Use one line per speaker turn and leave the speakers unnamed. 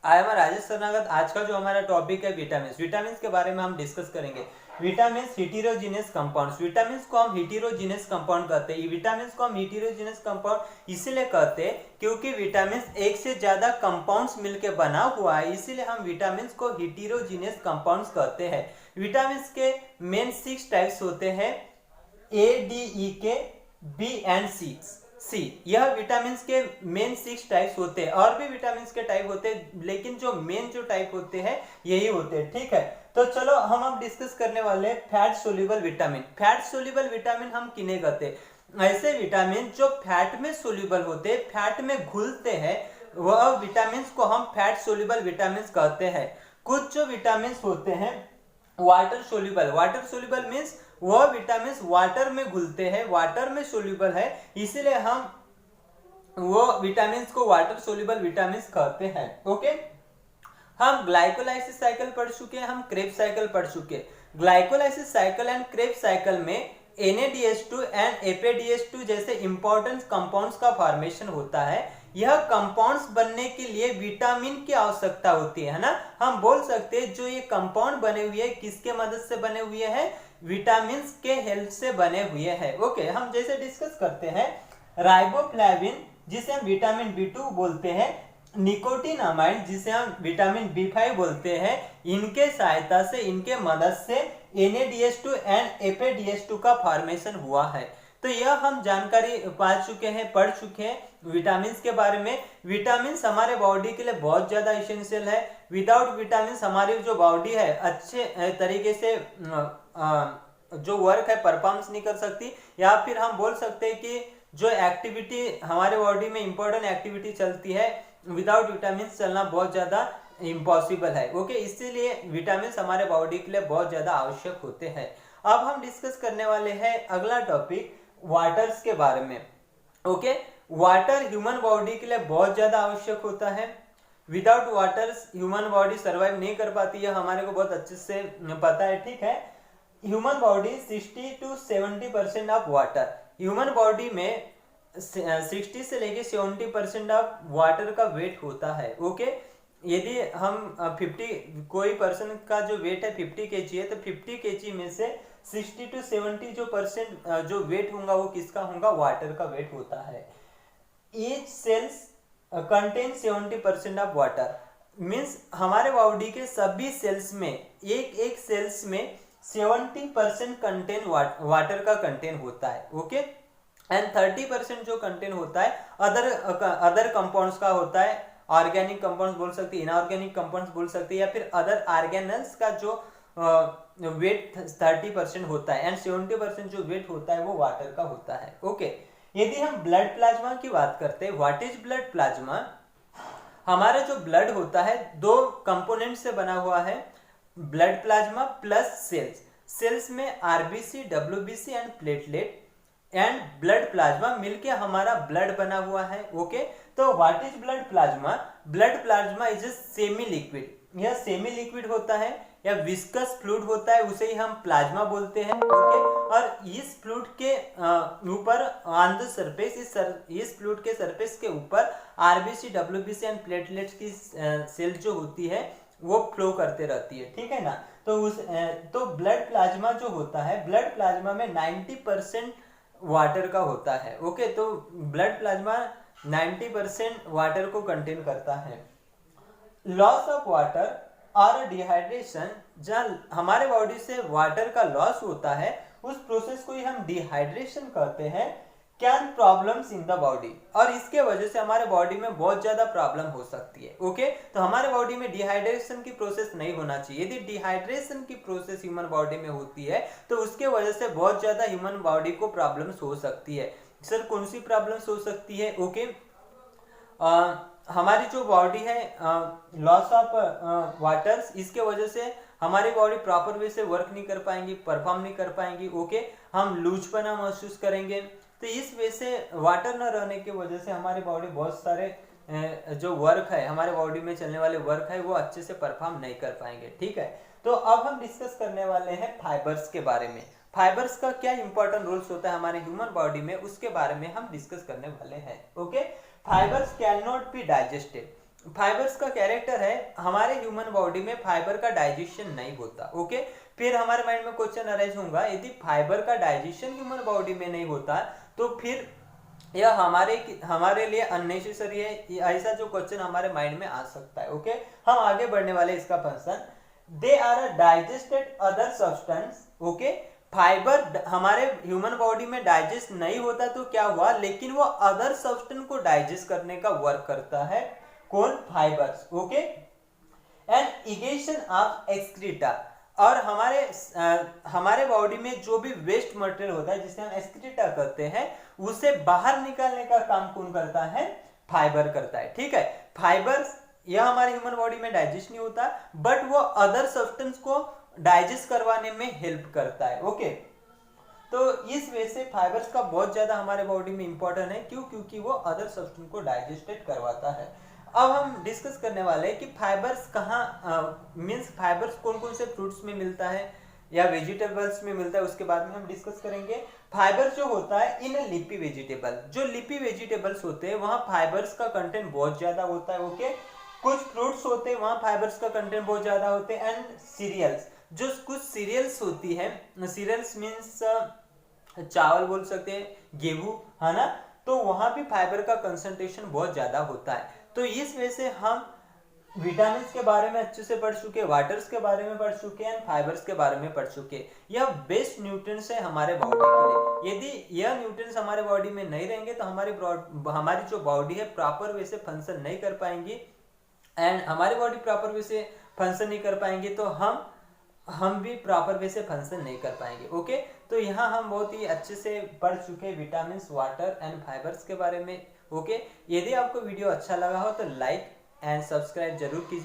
I am Rajesh शरणागत। आज का जो हमारा टॉपिक है विटामिन के बारे में हम डिस्कस करेंगे। विटामिन हीटेरोजीनियस कंपाउंड्स, विटामिन को हम हीटेरोजीनियस कंपाउंड कहते हैं। विटामिन को हम हीटेरोजीनियस कंपाउंड इसीलिए कहते हैं क्योंकि विटामिन एक से ज्यादा कंपाउंड्स मिलकर बना हुआ है, इसीलिए हम विटामिन को हीटेरोजीनियस कंपाउंड्स कहते हैं। विटामिन के मेन 6 टाइप्स होते हैं, ए डी ई के बी एंड सी। यह विटामिन के मेन 6 टाइप्स होते हैं। और भी विटामिन के टाइप होते हैं, लेकिन जो मेन जो टाइप होते हैं यही होते हैं। ठीक है, तो चलो हम अब डिस्कस करने वाले हैं fat soluble vitamin. Fat soluble vitamin हम किन्हें कहते हैं? ऐसे विटामिन जो फैट में सोल्यूबल होते हैं, फैट में घुलते हैं, वह विटामिन को हम फैट सोल्यूबल विटामिन कहते हैं। कुछ जो विटामिन होते हैं water soluble, water soluble means वह विटामिन वाटर में घुलते हैं, वाटर में सोल्यूबल है, इसीलिए हम वो विटामिन को वाटर सोल्यूबल विटामिन कहते हैं। ओके, हम ग्लाइकोलाइसिस साइकिल पढ़ चुके हैं, हम क्रेब्स साइकिल पढ़ चुके हैं। Glycolysis cycle and Krebs cycle में NADH2 एंड FADH2 जैसे इंपॉर्टेंट कंपाउंड्स का फॉर्मेशन होता है। यह कंपाउंड्स बनने के लिए विटामिन की आवश्यकता होती है ना। हम बोल सकते हैं जो ये कंपाउंड बने हुए हैं किसके मदद से बने हुए हैं? विटामिन के हेल्प से बने हुए हैं। ओके, हम जैसे डिस्कस करते हैं, राइबोफ्लेविन जिसे हम विटामिन B2 बोलते हैं, निकोटिनामाइड जिसे हम विटामिन B5 बोलते हैं, इनके सहायता से, इनके मदद से NADH2 एंड FADH2 का फॉर्मेशन हुआ है। तो यह हम जानकारी पा चुके हैं, पढ़ चुके हैं विटामिन के बारे में। विटामिन हमारे बॉडी के लिए बहुत ज्यादा इसेंशियल है। विदाउट विटामिन हमारी जो बॉडी है अच्छे तरीके से जो वर्क है परफॉर्मेंस नहीं कर सकती, या फिर हम बोल सकते हैं कि जो एक्टिविटी हमारे बॉडी में इंपॉर्टेंट एक्टिविटी चलती है, विदाउट विटामिन चलना बहुत ज्यादा इम्पॉसिबल है। ओके, इसीलिए विटामिन हमारे बॉडी के लिए बहुत ज्यादा आवश्यक होते हैं। अब हम डिस्कस करने वाले हैं अगला टॉपिक वाटर्स के बारे में। ओके, वाटर ह्यूमन बॉडी के लिए बहुत ज्यादा आवश्यक होता है। Without water human body survive नहीं कर पाती है, हमारे को बहुत अच्छे से पता है। ठीक है, human body 60 to 70% of water, human body में 60 से लेके 70% ऑफ वाटर का वेट होता है। ओके, यदि हम 50 कोई पर्सन का जो वेट है 50 kg है, तो 50 kg में से 60 to 70 जो परसेंट जो वेट होगा वो किसका होगा? वाटर का वेट होता है। Each sales contain 70% of water, means हमारे बॉडी के सभी सेल्स में एक एक सेल्स में 70% कंटेन वाटर का कंटेन होता है। ओके, एंड 30% जो कंटेन होता है अदर कंपाउंड्स का होता है। ऑर्गेनिक कंपाउंड्स बोल सकते हैं, इनऑर्गेनिक कंपाउंड्स बोल सकते हैं, या फिर अदर ऑर्गेनल्स का जो वेट 30% होता है, एंड 70% जो वेट होता है वो वाटर का होता है। ओके, यदि हम ब्लड प्लाज्मा की बात करते हैं, व्हाट इज ब्लड प्लाज्मा? हमारा जो ब्लड होता है दो कंपोनेंट से बना हुआ है, blood plasma plus cells. Cells में RBC, WBC and platelet and blood plasma मिलके हमारा ब्लड बना हुआ है। ओके, तो what is blood plasma? Blood plasma is a semi liquid, यह सेमी लिक्विड होता है या विस्कस फ्लूइड होता है, उसे ही हम प्लाज्मा बोलते हैं। ओके, और इस फ्लूइड के ऊपर ऑन द सरफेस, इस फ्लूइड के सरफेस के ऊपर आरबीसी, डब्ल्यूबीसी एंड प्लेटलेट्स की सेल जो होती है वो फ्लो करते रहती है। ठीक है ना, तो ब्लड प्लाज्मा जो होता है, ब्लड प्लाज्मा में 90% वाटर का होता है। ओके, तो ब्लड प्लाज्मा 90% वाटर को कंटेन करता है। लॉस ऑफ वाटर और डिहाइड्रेशन, जहाँ हमारे बॉडी से वाटर का लॉस होता है उस प्रोसेस को ही हम डिहाइड्रेशन कहते हैं। Can problems in the body, और इसके वजह से हमारे बॉडी में बहुत ज्यादा प्रॉब्लम हो सकती है। ओके, तो हमारे बॉडी में डिहाइड्रेशन की प्रोसेस नहीं होना चाहिए। यदि डिहाइड्रेशन की प्रोसेस ह्यूमन बॉडी में होती है तो उसके वजह से बहुत ज्यादा ह्यूमन बॉडी को प्रॉब्लम्स हो सकती है। सर कौन सी प्रॉब्लम्स हो सकती है? ओके, हमारी जो बॉडी है लॉस ऑफ वाटर्स, इसके वजह से हमारी बॉडी प्रॉपर वे से वर्क नहीं कर पाएंगी, परफॉर्म नहीं कर पाएंगी। ओके, हम लूजपना महसूस करेंगे। तो इस वजह से वाटर न रहने की वजह से हमारी बॉडी बहुत सारे जो वर्क है, हमारे बॉडी में चलने वाले वर्क है वो अच्छे से परफॉर्म नहीं कर पाएंगे। ठीक है, तो अब हम डिस्कस करने वाले हैं फाइबर्स के बारे में। फाइबर्स का क्या इंपॉर्टेंट रोल्स होता है हमारे ह्यूमन बॉडी में, उसके बारे में हम डिस्कस करने वाले हैं। Okay, fibres can not be digested, fibres का कैरेक्टर है, हमारे ह्यूमन बॉडी में फाइबर का डाइजेशन नहीं होता। ओके, फिर हमारे माइंड में क्वेश्चन अराइज होगा, यदि फाइबर का डाइजेशन ह्यूमन बॉडी में नहीं होता तो फिर यह हमारे लिए अननेसेसरी है, ऐसा जो क्वेश्चन हमारे माइंड में आ सकता है। ओके, हम आगे बढ़ने वाले इसका function, they are digested other substance. Okay, fibre हमारे ह्यूमन बॉडी में डाइजेस्ट नहीं होता तो क्या हुआ, लेकिन वो अदर सब्सटेंस को डाइजेस्ट करने का वर्क करता है, कौन, fibres. Okay, and egestion of excreta, और हमारे बॉडी में जो भी वेस्ट मटेरियल होता है जिसे हम एक्सक्रीटा कहते हैं, उसे बाहर निकालने का काम कौन करता है, फाइबर करता है। ठीक है, फाइबर्स यह हमारे ह्यूमन बॉडी में डाइजेस्ट नहीं होता, बट वो अदर सब्सटेंस को डाइजेस्ट करवाने में हेल्प करता है। ओके, तो इस वजह से फाइबर्स का बहुत ज्यादा हमारे बॉडी में इंपॉर्टेंट है, क्यों, क्योंकि वो अदर सब्सटेंस को डाइजेस्टेड करवाता है। अब हम डिस्कस करने वाले हैं कि फाइबर्स कहाँ मींस फाइबर्स कौन कौन से फ्रूट्स में मिलता है या वेजिटेबल्स में मिलता है, उसके बाद में हम डिस्कस करेंगे। फाइबर जो होता है इन लीफी वेजिटेबल, जो लीफी वेजिटेबल्स होते हैं वहाँ फाइबर्स का कंटेंट बहुत ज्यादा होता है। ओके, कुछ फ्रूट्स होते हैं वहाँ फाइबर्स का कंटेंट बहुत ज्यादा होते हैं। एंड सीरियल्स, जो कुछ सीरियल्स होती है, सीरियल्स मीन्स चावल बोल सकते हैं, गेहूं, है ना, तो वहां भी फाइबर का कंसंट्रेशन बहुत ज्यादा होता है। तो इस वजह से हम विटामिन के बारे में अच्छे से पढ़ चुके, वाटर्स के बारे में पढ़ चुके एंड फाइबर्स के बारे में पढ़ चुके। यह बेस्ट न्यूट्रिएंट्स है हमारे बॉडी के लिए। यदि यह न्यूट्रिएंट्स हमारे बॉडी में नहीं रहेंगे तो हमारी जो बॉडी है प्रॉपर वे से फंक्शन नहीं कर पाएंगी, एंड हमारी बॉडी प्रॉपर वे से फंक्शन नहीं कर पाएंगे तो हम भी प्रॉपर वे से फंक्शन नहीं कर पाएंगे। ओके, तो यहाँ हम बहुत ही अच्छे से पढ़ चुके विटामिन, वाटर एंड फाइबर्स के बारे में। ओके, यदि आपको वीडियो अच्छा लगा हो तो लाइक एंड सब्सक्राइब जरूर कीजिए।